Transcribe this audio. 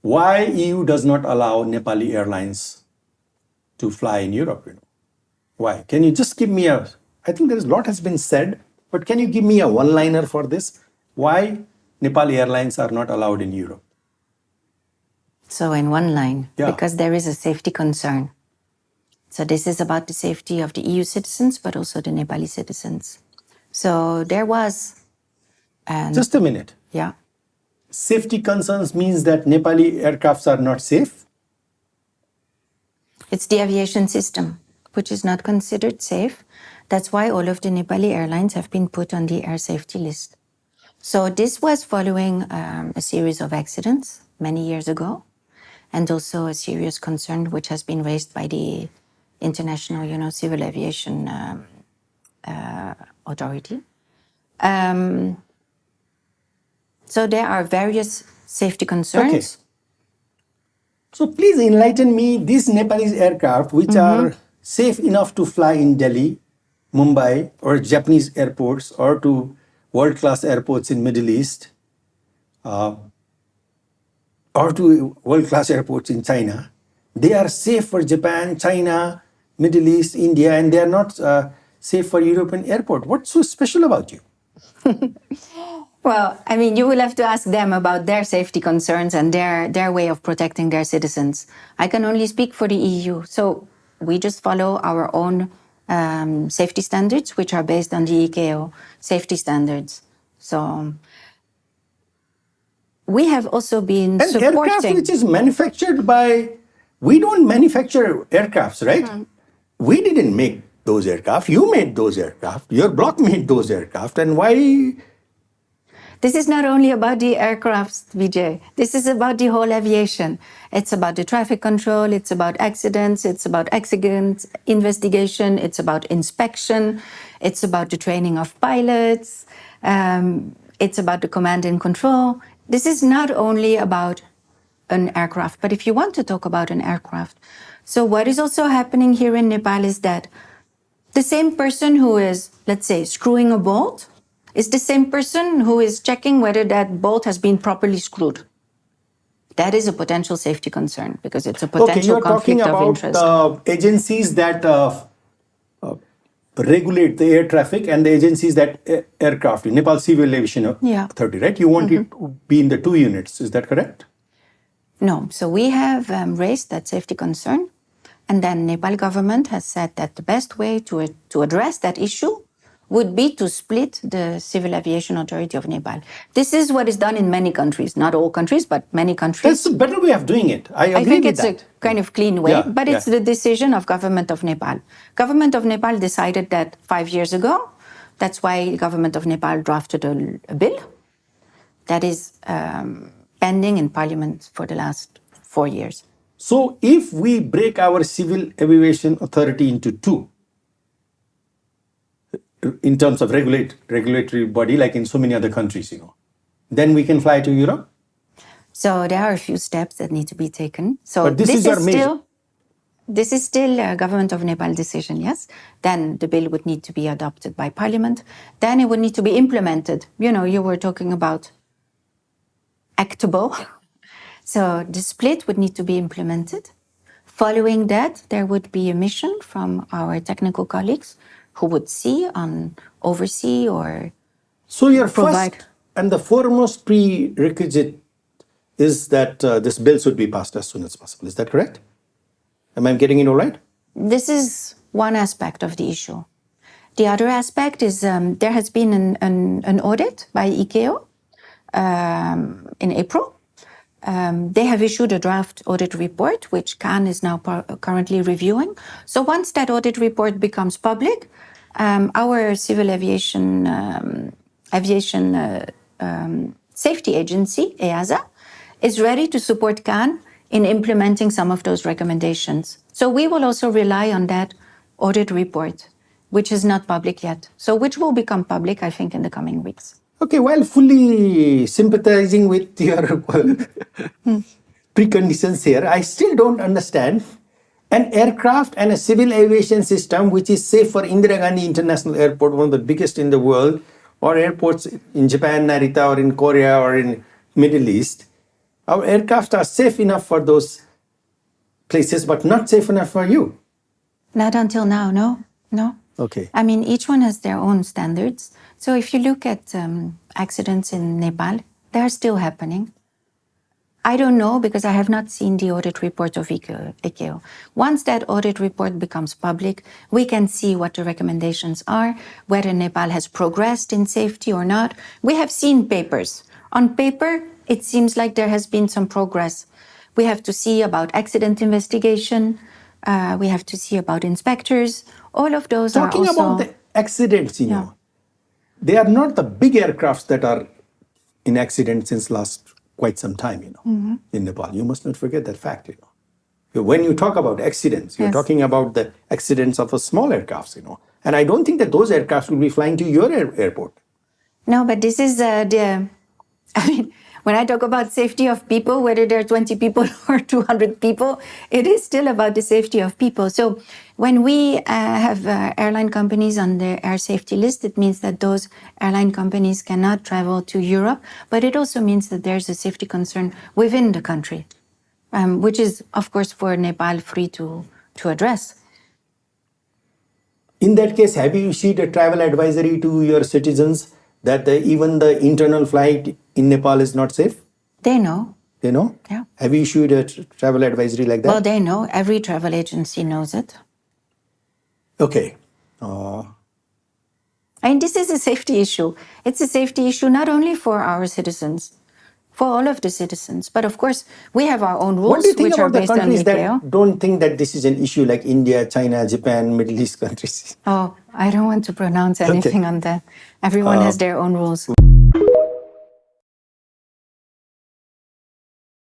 why EU does not allow Nepali Airlines to fly in Europe? Why? Can you just give me I think there's a lot has been said, but can you give me a one-liner for this? Why Nepali Airlines are not allowed in Europe? So in one line, Yeah. because there is a safety concern. So this is about the safety of the EU citizens, but also the Nepali citizens. So there was... Just a minute. Yeah. Safety concerns means that Nepali aircrafts are not safe? It's the aviation system, which is not considered safe. That's why all of the Nepali airlines have been put on the air safety list. So this was following a series of accidents many years ago, and also a serious concern which has been raised by the International, Civil Aviation Authority. So there are various safety concerns. Okay. So please enlighten me, these Nepalese aircraft which are safe enough to fly in Delhi, Mumbai, or Japanese airports, or to world-class airports in Middle East, or to world-class airports in China. They are safe for Japan, China, Middle East, India, and they are not safe for European airport. What's so special about you? Well, you will have to ask them about their safety concerns and their way of protecting their citizens. I can only speak for the EU. So we just follow our own safety standards, which are based on the ICAO safety standards. So we have also been supporting... aircraft which is manufactured by... We don't manufacture aircrafts, right? We didn't make those aircraft. You made those aircraft. Your bloc made those aircraft. And why... This is not only about the aircrafts, Vijay. This is about the whole aviation. It's about the traffic control, it's about accidents, it's about accident investigation, it's about inspection, it's about the training of pilots, it's about the command and control. This is not only about an aircraft, but if you want to talk about an aircraft. So what is also happening here in Nepal is that the same person who is, let's say, screwing a bolt is the same person who is checking whether that bolt has been properly screwed. That is a potential safety concern because it's a potential conflict of interest. Okay, you're talking about agencies that regulate the air traffic and the agencies that aircraft, Nepal Civil Aviation Authority, right? You want it to be in the two units, is that correct? No, so we have raised that safety concern, and then Nepal government has said that the best way to address that issue would be to split the Civil Aviation Authority of Nepal. This is what is done in many countries, not all countries, but many countries. That's a better way of doing it. I think it's a kind of clean way, but it's the decision of Government of Nepal. Government of Nepal decided that 5 years ago. That's why Government of Nepal drafted a bill that is pending in Parliament for the last 4 years. So if we break our Civil Aviation Authority into two, in terms of regulatory body, like in so many other countries, then we can fly to Europe? So there are a few steps that need to be taken. So but this is still a Government of Nepal decision, yes? Then the bill would need to be adopted by Parliament. Then it would need to be implemented. You were talking about actable. So the split would need to be implemented. Following that, there would be a mission from our technical colleagues who would oversee or So your provide. First and the foremost prerequisite is that this bill should be passed as soon as possible. Is that correct? Am I getting it all right? This is one aspect of the issue. The other aspect is there has been an audit by ICAO in April. They have issued a draft audit report, which CAN is now currently reviewing. So once that audit report becomes public, our Civil Aviation Safety Agency, EASA, is ready to support CAN in implementing some of those recommendations. So we will also rely on that audit report, which is not public yet. So which will become public, I think, in the coming weeks. Okay, while fully sympathizing with your preconditions here, I still don't understand an aircraft and a civil aviation system which is safe for Indira Gandhi International Airport, one of the biggest in the world, or airports in Japan, Narita, or in Korea, or in Middle East. Our aircraft are safe enough for those places, but not safe enough for you. Not until now, no. Okay. I mean, each one has their own standards. So if you look at accidents in Nepal, they are still happening. I don't know because I have not seen the audit report of ICAO. Once that audit report becomes public, we can see what the recommendations are, whether Nepal has progressed in safety or not. We have seen papers. On paper, it seems like there has been some progress. We have to see about accident investigation. We have to see about inspectors. All of those Talking are also... about the accidents, they are not the big aircrafts that are in accidents since last quite some time, in Nepal. You must not forget that fact, When you talk about accidents, you're Yes. talking about the accidents of a small aircrafts, And I don't think that those aircrafts will be flying to your airport. No, but this is I mean, when I talk about safety of people, whether there are 20 people or 200 people, it is still about the safety of people. So when we have airline companies on the air safety list, it means that those airline companies cannot travel to Europe, but it also means that there's a safety concern within the country, which is, of course, for Nepal free to address. In that case, have you issued a travel advisory to your citizens that even the internal flight in Nepal is not safe? They know. They know? Yeah. Have you issued a travel advisory like that? Well, they know. Every travel agency knows it. Okay. And this is a safety issue. It's a safety issue not only for our citizens, for all of the citizens. But of course, we have our own rules, What do you think which are about the based on countries ICAO. that don't think that this is an issue, like India, China, Japan, Middle East countries? Oh, I don't want to pronounce anything on that. Everyone has their own rules.